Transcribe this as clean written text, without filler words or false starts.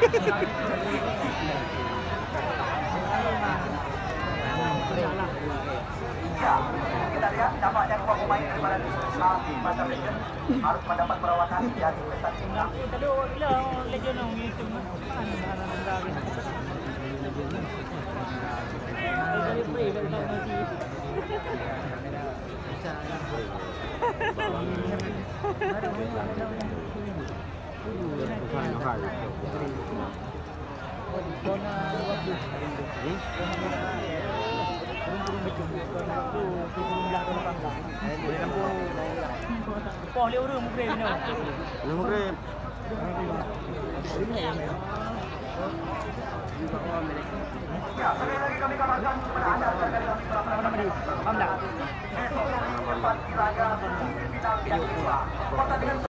Ya, kita lihat nampaknya dua pemain daripada Mata Legend harus mendapat perawatan di disinfektan timnas. Tadi bilang Legend orang itu boleh urus mungkin ni. Mungkin Ya, sekali lagi kami kabarkan kepada anda agar kami berapa-apa. Esok, tempat di laga final yang kedua. Pertandingan